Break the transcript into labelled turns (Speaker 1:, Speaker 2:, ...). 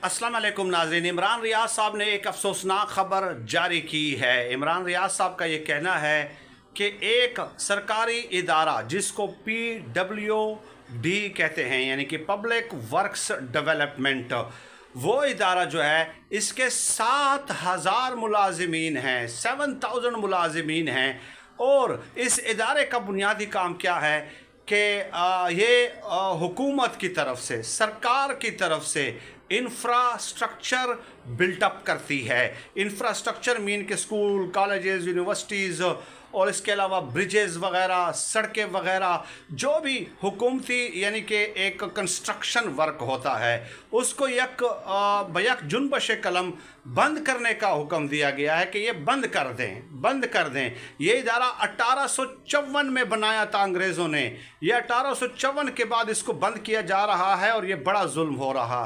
Speaker 1: अस्सलाम वालेकुम नाज़रीन। इमरान रियाज साहब ने एक अफसोसनाक ख़बर जारी की है। इमरान रियाज साहब का ये कहना है कि एक सरकारी इदारा जिसको PWD कहते हैं, यानी कि पब्लिक वर्क्स डेवलपमेंट, वो इदारा जो है इसके 7,000 मुलाजिमीन हैं, 7,000 मुलाजिमीन हैं। और इस इदारे का बुनियादी काम क्या है कि ये हुकूमत की तरफ से, सरकार की तरफ से इंफ्रास्ट्रक्चर बिल्टअप करती है। इंफ्रास्ट्रक्चर मीन के स्कूल, कॉलेजेस, यूनिवर्सिटीज़ और इसके अलावा ब्रिजेस वगैरह, सड़कें वगैरह, जो भी हुकूमती यानी कि एक कंस्ट्रक्शन वर्क होता है उसको बयक जुनबश कलम बंद करने का हुक्म दिया गया है कि ये बंद कर दें। ये इदारा 1854 में बनाया था अंग्रेज़ों ने। ये 1854 के बाद इसको बंद किया जा रहा है और ये बड़ा जुल्म हो रहा है।